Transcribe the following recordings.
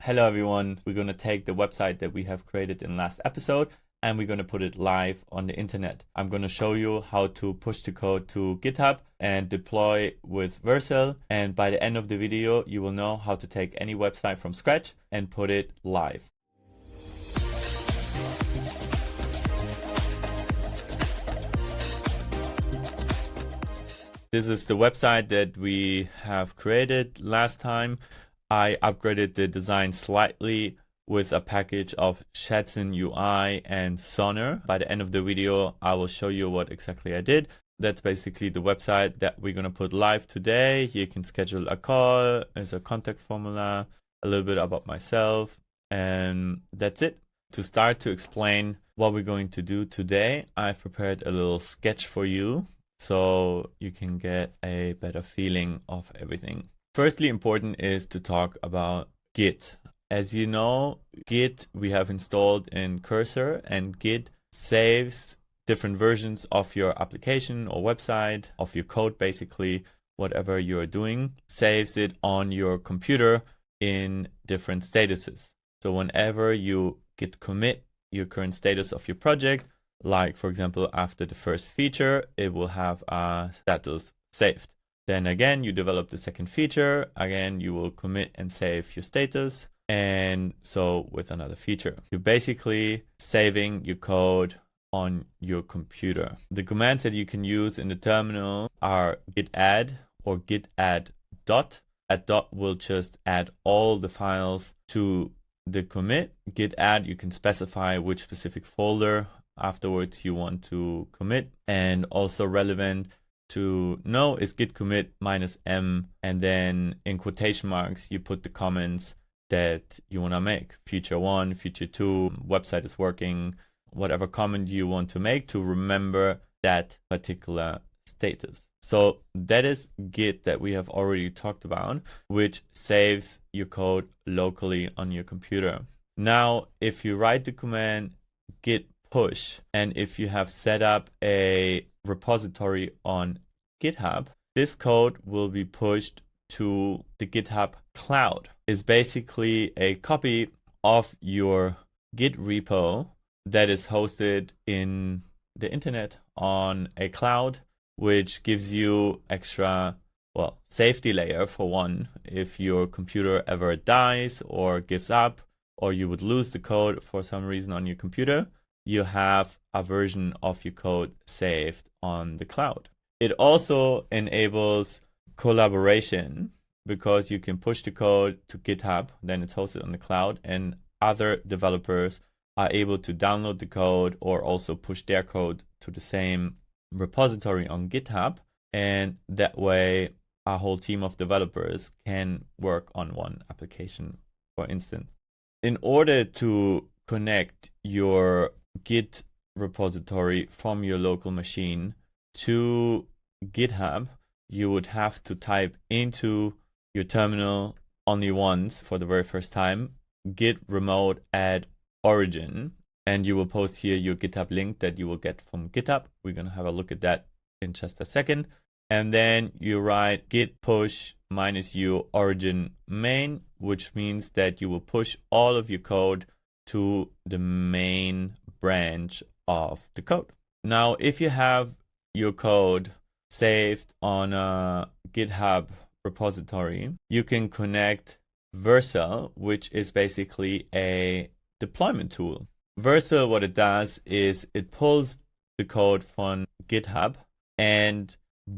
Hello everyone, we're going to take the website that we have created in last episode and we're going to put it live on the internet. I'm going to show you how to push the code to GitHub and deploy with Vercel, and by the end of the video you will know how to take any website from scratch and put it live. This is the website that we have created last time. I upgraded the design slightly with a package of Shadcin UI and Sonar. By the end of the video, I will show you what exactly I did. That's basically the website that we're going to put live today. Here you can schedule a call, there's a contact formula, a little bit about myself, and that's it. To start to explain what we're going to do today, I've prepared a little sketch for you so you can get a better feeling of everything. Firstly, important is to talk about Git. As you know, Git we have installed in Cursor, and Git saves different versions of your application or website, of your code basically, whatever you're doing, saves it on your computer in different statuses. So whenever you git commit your current status of your project, like for example after the first feature, it will have a status saved. Then again, you develop the second feature, again you will commit and save your status, and so with another feature. You're basically saving your code on your computer. The commands that you can use in the terminal are git add or git add dot. Add dot will just add all the files to the commit. Git add, you can specify which specific folder afterwards you want to commit, and also relevant to know is git commit -m, and then in quotation marks you put the comments that you want to make. Feature 1, feature 2, website is working, whatever comment you want to make to remember that particular status. So that is Git that we have already talked about, which saves your code locally on your computer. Now, if you write the command git push, and if you have set up a repository on GitHub, this code will be pushed to the GitHub cloud. It's basically a copy of your Git repo that is hosted in the internet on a cloud, which gives you extra, well, safety layer for one. If your computer ever dies or gives up, or you would lose the code for some reason on your computer, you have a version of your code saved on the cloud. It also enables collaboration because you can push the code to GitHub, then it's hosted on the cloud, and other developers are able to download the code or also push their code to the same repository on GitHub. And that way, a whole team of developers can work on one application, for instance. In order to connect your Git repository from your local machine to GitHub, you would have to type into your terminal only once for the very first time, git remote add origin, and you will post here your GitHub link that you will get from GitHub. We're going to have a look at that in just a second. And then you write git push -u origin main, which means that you will push all of your code to the main branch of the code. Now, if you have your code saved on a GitHub repository, you can connect Vercel, which is basically a deployment tool. Vercel, what it does is it pulls the code from GitHub and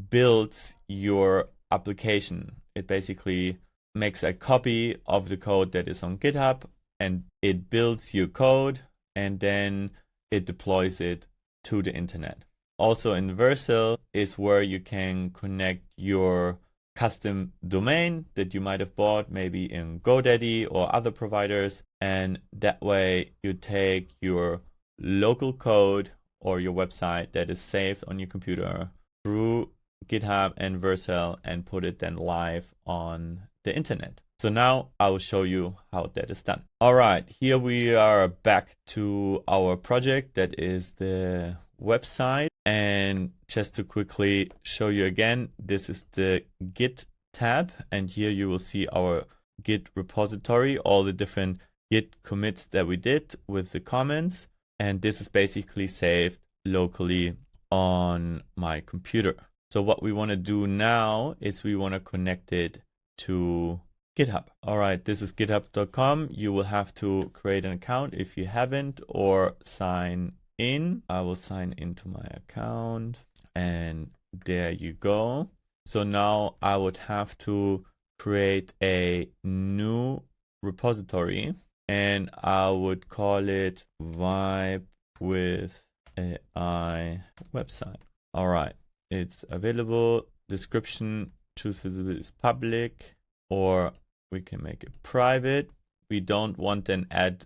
builds your application. It basically makes a copy of the code that is on GitHub, and it builds your code, and then it deploys it to the internet. Also in Vercel is where you can connect your custom domain that you might have bought maybe in GoDaddy or other providers, and that way you take your local code or your website that is saved on your computer through GitHub and Vercel and put it then live on the internet. So now I will show you how that is done. All right, here we are back to our project that is the website. And just to quickly show you again, this is the Git tab, and here you will see our Git repository, all the different Git commits that we did with the comments. And this is basically saved locally on my computer. So what we want to do now is we want to connect it to GitHub. All right, this is github.com. You will have to create an account if you haven't, or sign in. I will sign into my account, and there you go. So now I would have to create a new repository, and I would call it Vibe with AI website. All right, it's available. Description, choose visibility is public, or we can make it private. We don't want an add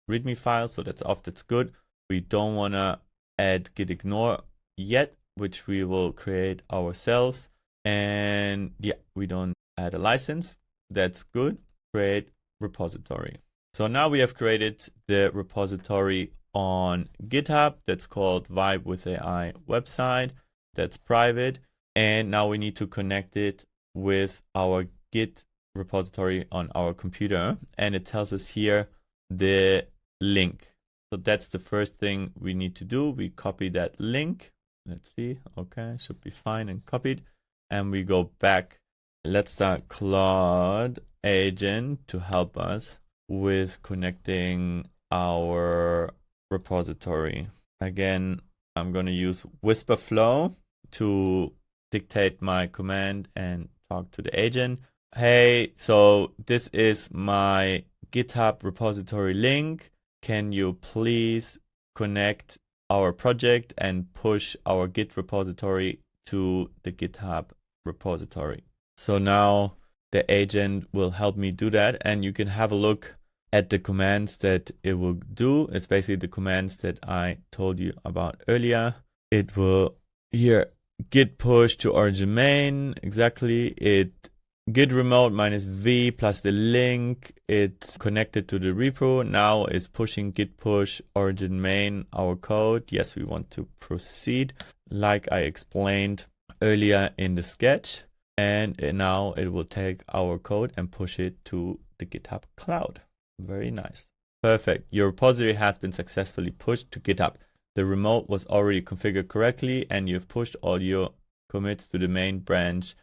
README file, so that's off, that's good. We don't want to add git ignore yet, which we will create ourselves. And yeah, we don't add a license. That's good. Create repository. So now we have created the repository on GitHub. That's called Vibe with AI website. That's private. And now we need to connect it with our Git repository on our computer. And it tells us here the link. So that's the first thing we need to do. We copy that link. Let's see. Okay, should be fine and copied. And we go back. Let's start Claude agent to help us with connecting our repository. Again, I'm going to use Whisperflow to dictate my command and talk to the agent. Hey, so this is my GitHub repository link. Can you please connect our project and push our Git repository to the GitHub repository? So now the agent will help me do that, and you can have a look at the commands that it will do. It's basically the commands that I told you about earlier. It will here git push to origin main, exactly. It git remote -v plus the link. It's connected to the repo. Now it's pushing git push origin main, our code. Yes, we want to proceed like I explained earlier in the sketch. And now it will take our code and push it to the GitHub cloud. Very nice. Perfect. Your repository has been successfully pushed to GitHub. The remote was already configured correctly, and you've pushed all your commits to the main branch.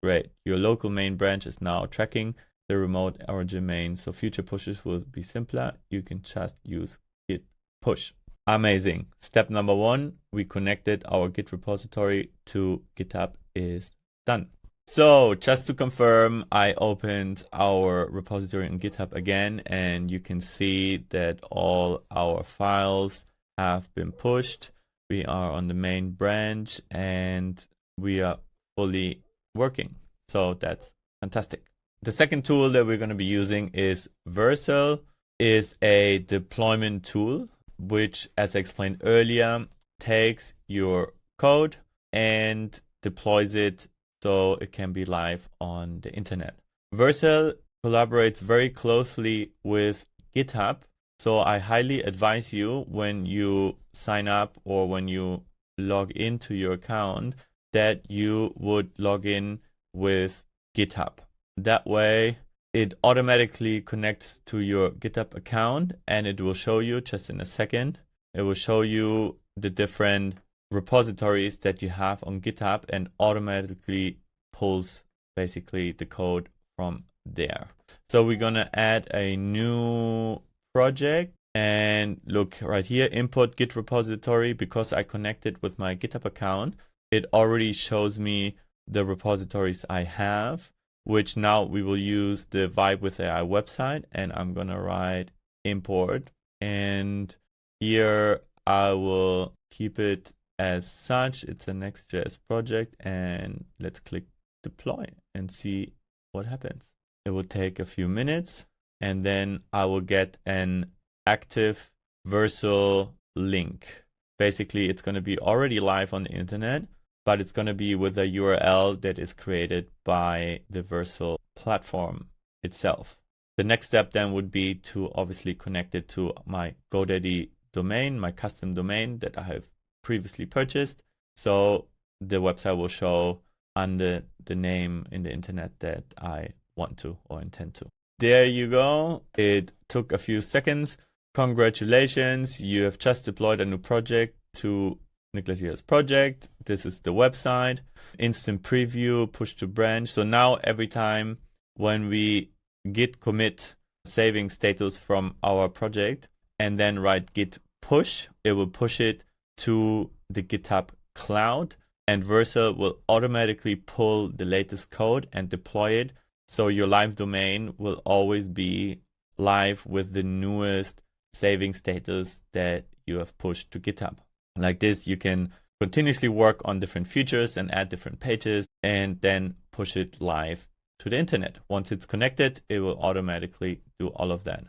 Great. Your local main branch is now tracking the remote origin main, so future pushes will be simpler. You can just use git push. Amazing. Step number 1, we connected our Git repository to GitHub is done. So just to confirm, I opened our repository on GitHub again, and you can see that all our files have been pushed. We are on the main branch and we are fully working. So that's fantastic. The second tool that we're going to be using is Vercel. Is a deployment tool, which, as I explained earlier, takes your code and deploys it so it can be live on the internet. Vercel collaborates very closely with GitHub. So I highly advise you, when you sign up or when you log into your account, that you would log in with GitHub. That way it automatically connects to your GitHub account, and it will show you just in a second. It will show you the different repositories that you have on GitHub and automatically pulls basically the code from there. So we're gonna add a new project, and look right here, import Git repository. Because I connected with my GitHub account, it already shows me the repositories I have, which now we will use the Vibe with AI website, and I'm gonna write import, and here I will keep it as such. It's a Next.js project, and let's click deploy and see what happens. It will take a few minutes, and then I will get an active Vercel link. Basically, it's going to be already live on the internet, but it's going to be with a URL that is created by the Vercel platform itself. The next step then would be to obviously connect it to my GoDaddy domain, my custom domain that I have previously purchased. So the website will show under the name in the internet that I want to or intend to. There you go. It took a few seconds. Congratulations, you have just deployed a new project to Niklas' project. This is the website. Instant preview, push to branch. So now every time when we git commit saving status from our project and then write git push, it will push it to the GitHub cloud, and Vercel will automatically pull the latest code and deploy it. So your live domain will always be live with the newest saving status that you have pushed to GitHub. Like this, you can continuously work on different features and add different pages and then push it live to the internet. Once it's connected, it will automatically do all of that.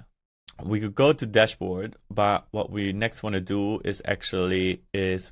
We could go to dashboard, but what we next want to do is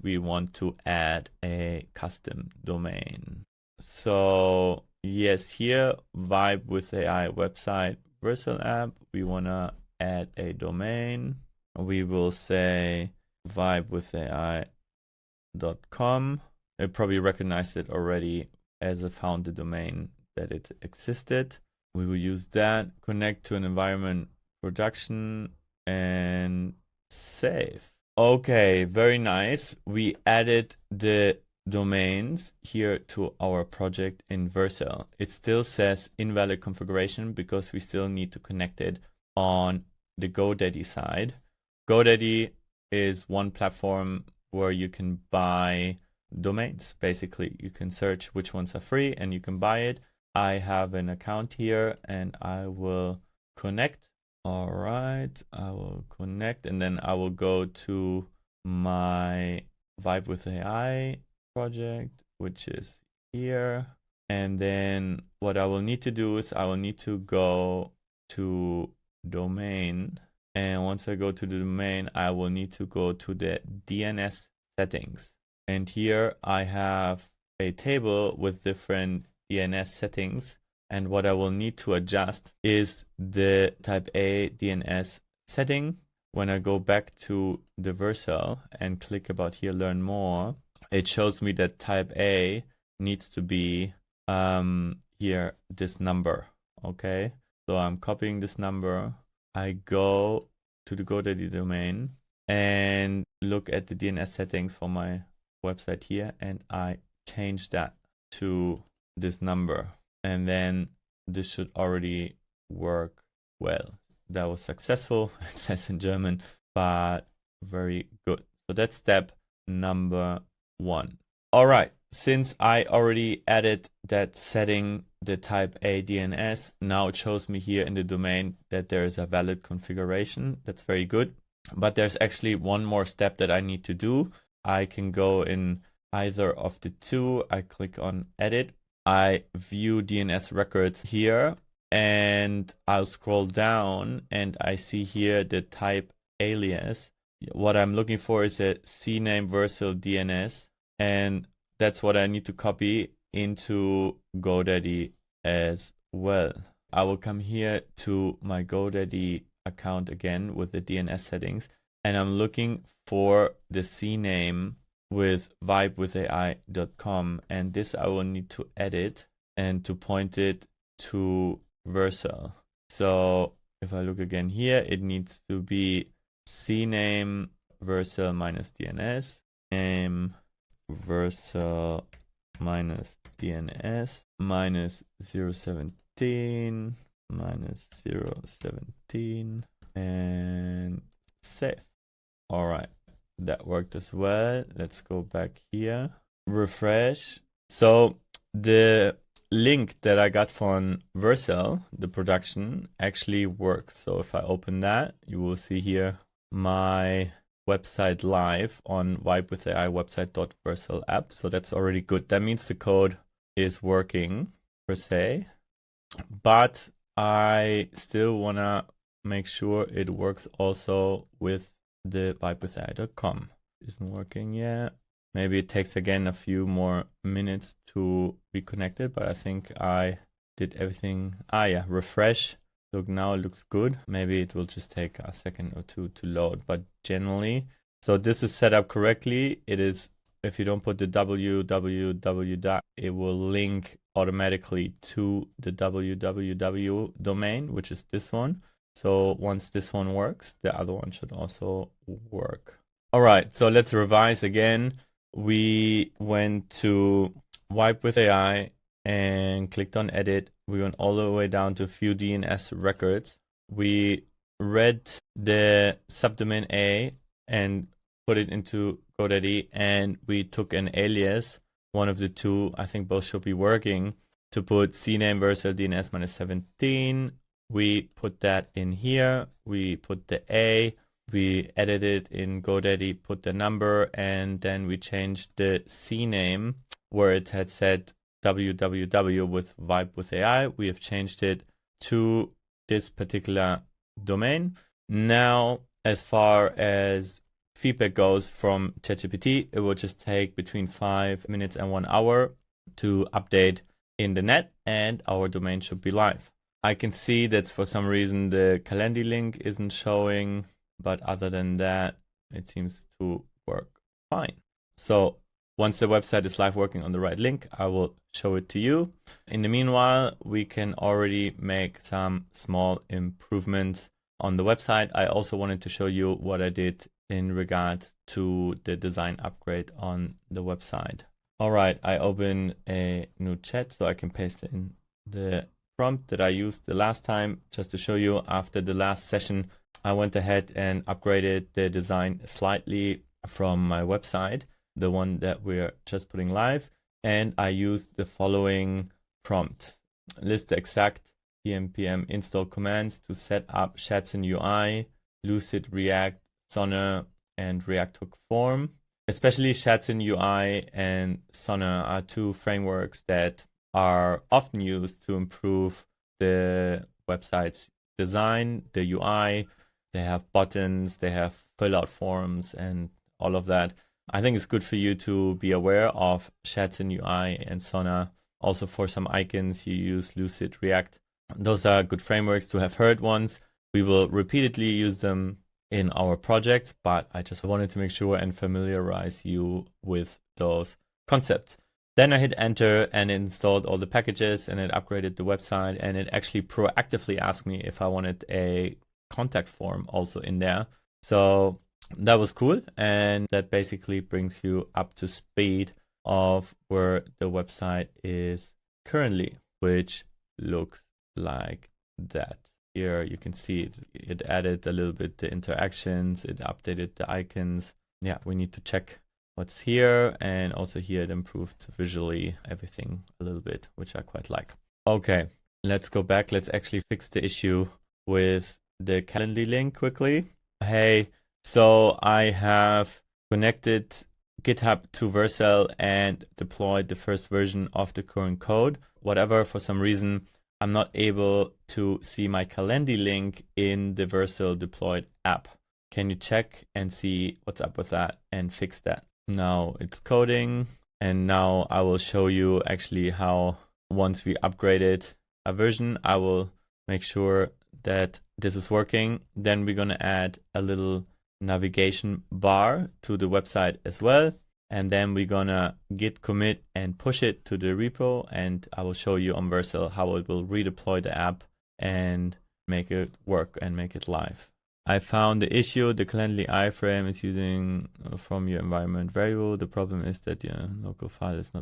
we want to add a custom domain. So yes, here, Vibe with AI website Vercel app, we want to add a domain. We will say vibewithai.com. It probably recognized it already as I found the domain that it existed. We will use that, connect to an environment production, and save. Okay, very nice. We added the domains here to our project in Vercel. It still says invalid configuration because we still need to connect it on the GoDaddy side. GoDaddy is one platform where you can buy domains. Basically, you can search which ones are free and you can buy it. I have an account here and I will connect. All right, I will connect and then I will go to my Vibe with AI project, which is here. And then what I will need to do is I will need to go to domain. And once I go to the domain, I will need to go to the DNS settings. And here I have a table with different DNS settings. And what I will need to adjust is the type A DNS setting. When I go back to the Vercel and click about here, learn more, it shows me that type A needs to be here, this number. Okay, so I'm copying this number. I go to the GoDaddy domain and look at the DNS settings for my website here, and I change that to this number. And then this should already work well. That was successful. It says in German, but very good. So that's step number 1. All right. Since I already added that setting, the type A DNS, now it shows me here in the domain that there is a valid configuration. That's very good. But there's actually one more step that I need to do. I can go in either of the two. I click on edit. I view DNS records here and I'll scroll down and I see here the type alias. What I'm looking for is a CNAME Vercel DNS, and that's what I need to copy into GoDaddy as well. I will come here to my GoDaddy account again with the DNS settings, and I'm looking for the CNAME with vibewithai.com, and this I will need to edit and to point it to Vercel. So if I look again here, it needs to be CNAME Vercel minus DNS, name Vercel minus DNS minus 017 minus 017 and save. All right. That worked as well. Let's go back here, refresh. So the link that I got from Vercel, the production, actually works. So if I open that, you will see here my website live on Vibe with AI website.vercel app. So that's already good. That means the code is working per se, but I still want to make sure it works also with the vibewithai.com. Isn't working yet. Maybe it takes again a few more minutes to be connected, but I think I did everything. Yeah, refresh. Look, now it looks good. Maybe it will just take a second or two to load, but generally, so this is set up correctly. It if you don't put the www, it will link automatically to the www domain, which is this one. So once this one works, the other one should also work. All right, so let's revise again. We went to Wipe with AI and clicked on edit. We went all the way down to view DNS records. We read the subdomain A and put it into GoDaddy, and we took an alias, one of the two, I think both should be working, to put cname vercel DNS -17. We put that in here. We put the A. We edited in GoDaddy, put the number, and then we changed the CNAME where it had said www with Vibe with AI. We have changed it to this particular domain. Now, as far as feedback goes from ChatGPT, it will just take between 5 minutes and 1 hour to update in the net, and our domain should be live. I can see that for some reason the Calendly link isn't showing, but other than that, it seems to work fine. So once the website is live working on the right link, I will show it to you. In the meanwhile, we can already make some small improvements on the website. I also wanted to show you what I did in regards to the design upgrade on the website. All right, I open a new chat so I can paste in the prompt that I used the last time. Just to show you, after the last session, I went ahead and upgraded the design slightly from my website, the one that we're just putting live, and I used the following prompt. List the exact pm install commands to set up Shadcin UI, Lucide, React, Sonner, and React Hook Form. Especially Shadcin UI and Sonner are two frameworks that are often used to improve the website's design, the UI. They have buttons, they have fill-out forms, and all of that. I think it's good for you to be aware of Shadcin UI and Sonner. Also, for some icons, you use Lucide, React. Those are good frameworks to have heard once. We will repeatedly use them in our project, but I just wanted to make sure and familiarize you with those concepts. Then I hit enter and installed all the packages, and it upgraded the website, and it actually proactively asked me if I wanted a contact form also in there. So that was cool, and that basically brings you up to speed of where the website is currently, which looks like that. Here you can see it added a little bit the interactions, it updated the icons. Yeah, we need to check what's here, and also here it improved visually everything a little bit, which I quite like. Okay, let's go back. Let's actually fix the issue with the Calendly link quickly. Hey, so I have connected GitHub to Vercel and deployed the first version of the current code. Whatever, for some reason, I'm not able to see my Calendly link in the Vercel deployed app. Can you check and see what's up with that and fix that? Now it's coding, and now I will show you actually how, once we upgraded a version, I will make sure that this is working. Then we're going to add a little navigation bar to the website as well. And then we're gonna git commit and push it to the repo, and I will show you on Vercel how it will redeploy the app and make it work and make it live. I found the issue. The Calendly iframe is using from your environment variable. The problem is that your local file is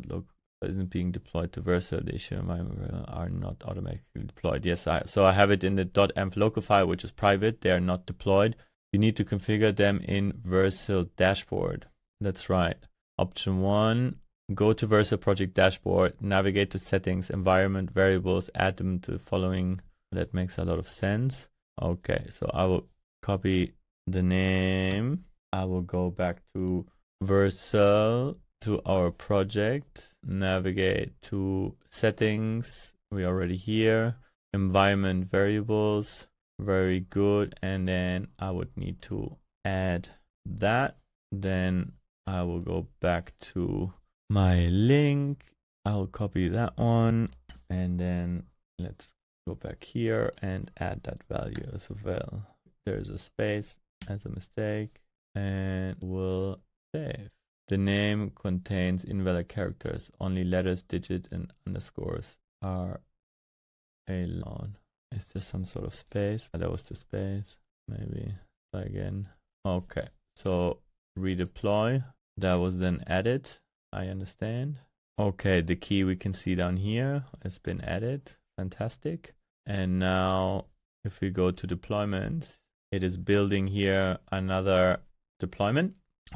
isn't being deployed to Vercel. The issue environment are not automatically deployed. Yes, so I have it in the .env local file, which is private. They are not deployed. You need to configure them in Vercel dashboard. That's right. Option 1, go to Vercel project dashboard, navigate to settings, environment variables, add them to the following. That makes a lot of sense. Okay, so I will copy the name. I will go back to Vercel, to our project, navigate to settings. We're already here. Environment variables, very good. And then I would need to add that. Then I will go back to my link. I'll copy that one, and then let's go back here and add that value as well. There's a space as a mistake, and we'll save. The name contains invalid characters. Only letters, digit, and underscores are allowed. Is there some sort of space? That was the space. Maybe try again. Okay, so redeploy. That was then added. I understand. Okay, the key we can see down here has been added. Fantastic. And now if we go to deployments, it is building here another deployment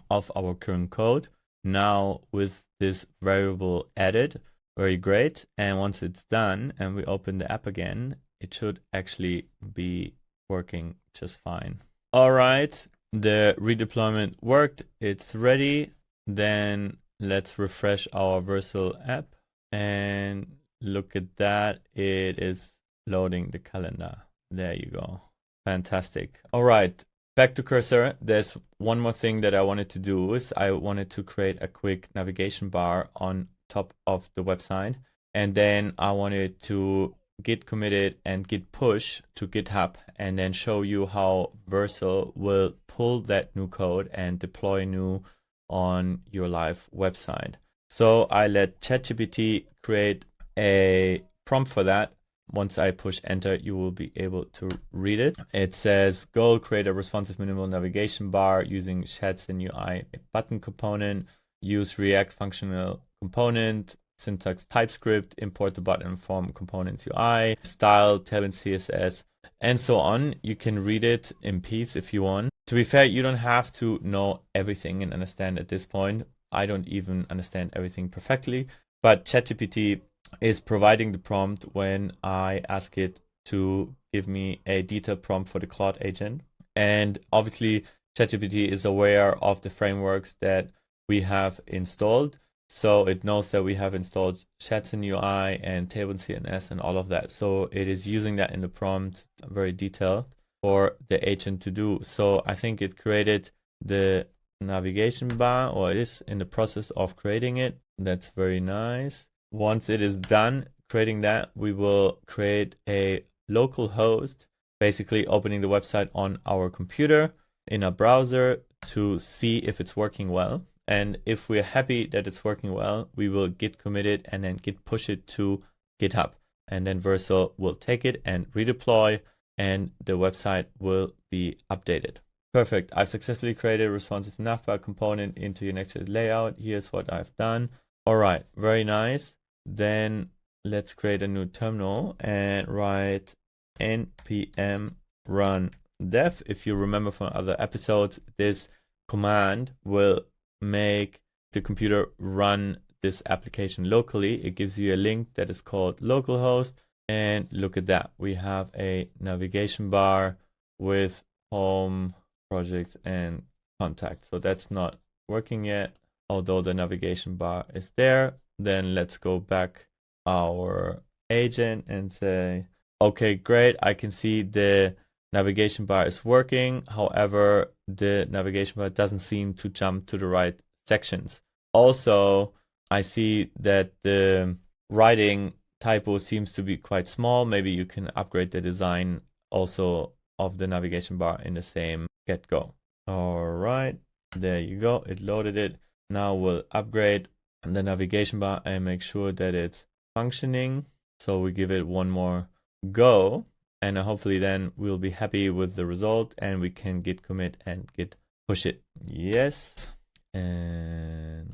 of our current code. Now with this variable added, very great. And once it's done and we open the app again, it should actually be working just fine. All right, the redeployment worked. It's ready. Then let's refresh our Vercel app and look at that. It is loading the calendar. There you go. Fantastic. All right, back to Cursor. There's one more thing that I wanted to do is I wanted to create a quick navigation bar on top of the website. And then I wanted to git committed and git push to GitHub and then show you how Vercel will pull that new code and deploy new on your live website. So I let ChatGPT create a prompt for that. Once I push enter, you will be able to read it. It says, go create a responsive minimal navigation bar using Shadcin UI button component, use React functional component, syntax TypeScript, import the button from components UI, style, Tailwind CSS, and so on. You can read it in peace if you want. To be fair, you don't have to know everything and understand at this point. I don't even understand everything perfectly, but ChatGPT is providing the prompt when I ask it to give me a detailed prompt for the Claude agent. And obviously, ChatGPT is aware of the frameworks that we have installed. So it knows that we have installed Shadcin UI and Tailwind CSS and all of that. So it is using that in the prompt very detailed for the agent to do. So I think it created the navigation bar, or it is in the process of creating it. That's very nice. Once it is done creating that, we will create a local host, basically opening the website on our computer in a browser to see if it's working well. And if we're happy that it's working well, we will git commit it and then git push it to GitHub. And then Vercel will take it and redeploy, and the website will be updated. Perfect. I've successfully created a responsive navbar component into your next layout. Here's what I've done. All right, very nice. Then let's create a new terminal and write npm run dev. If you remember from other episodes, this command will make the computer run this application locally. It gives you a link that is called Localhost, and look at that. We have a navigation bar with home, projects, and contact. So that's not working yet, although the navigation bar is there. Then let's go back our agent and say, okay, great. I can see the navigation bar is working. However, the navigation bar doesn't seem to jump to the right sections. Also, I see that the writing typo seems to be quite small. Maybe you can upgrade the design also of the navigation bar in the same get-go. All right, there you go. It loaded it. Now we'll upgrade the navigation bar and make sure that it's functioning. So we give it one more go, and hopefully then we'll be happy with the result and we can git commit and git push it. Yes, and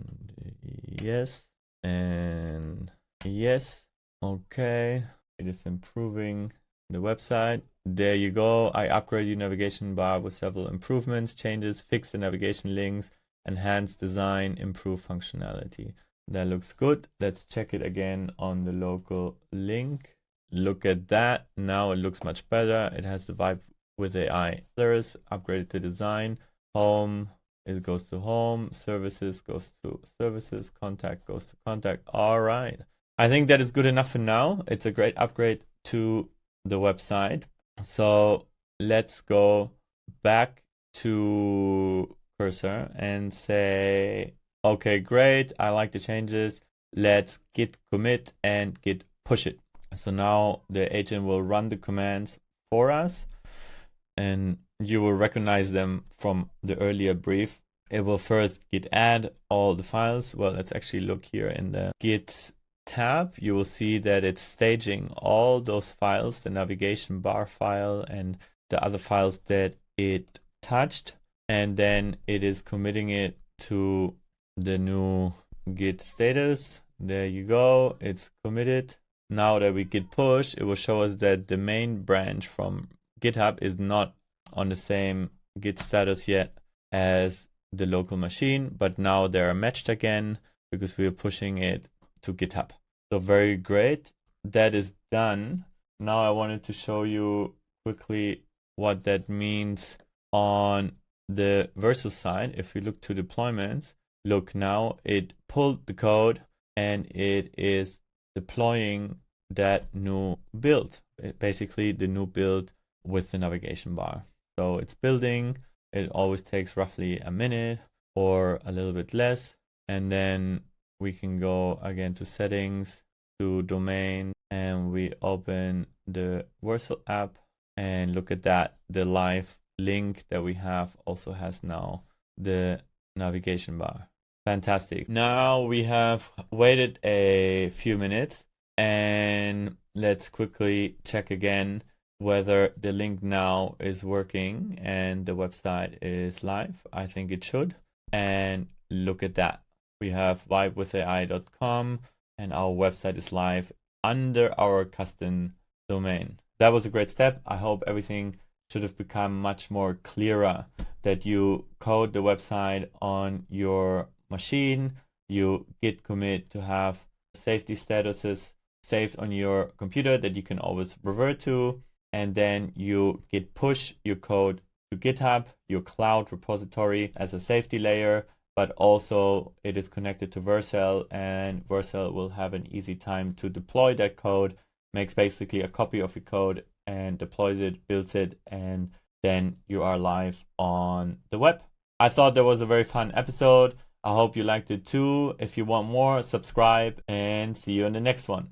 yes, and yes. Okay, it is improving the website. There you go. I upgraded your navigation bar with several improvements, changes, fix the navigation links, enhance design, improve functionality. That looks good. Let's check it again on the local link. Look at that. Now it looks much better. It has the vibe with AI. Colors, upgraded the design. Home, it goes to home. Services goes to services. Contact goes to contact. All right. I think that is good enough for now. It's a great upgrade to the website. So let's go back to Cursor and say, okay, great. I like the changes. Let's git commit and git push it. So now the agent will run the commands for us, and you will recognize them from the earlier brief. it will first git add all the files. Well, let's actually look here in the Git tab. You will see that it's staging all those files, the navigation bar file and the other files that it touched. And then it is committing it to the new Git status. There you go. It's committed. Now that we git push, it will show us that the main branch from GitHub is not on the same Git status yet as the local machine, but now they are matched again because we are pushing it to GitHub. So very great. That is done. Now I wanted to show you quickly what that means on the Vercel side. If we look to deployments, look now, it pulled the code and it is deploying that new build, basically the new build with the navigation bar. So it's building. It always takes roughly a minute or a little bit less. And then we can go again to settings, to domain, and we open the Vercel app and look at that. The live link that we have also has now the navigation bar. Fantastic. Now we have waited a few minutes and let's quickly check again whether the link now is working and the website is live. I think it should. And look at that. We have vibewithai.com and our website is live under our custom domain. That was a great step. I hope everything should have become much more clearer, that you code the website on your machine, you git commit to have safety statuses saved on your computer that you can always revert to, and then you git push your code to GitHub, your cloud repository, as a safety layer, but also it is connected to Vercel, and Vercel will have an easy time to deploy that code, makes basically a copy of your code and deploys it, builds it, and then you are live on the web. I thought that was a very fun episode. I hope you liked it too. If you want more, subscribe and see you in the next one.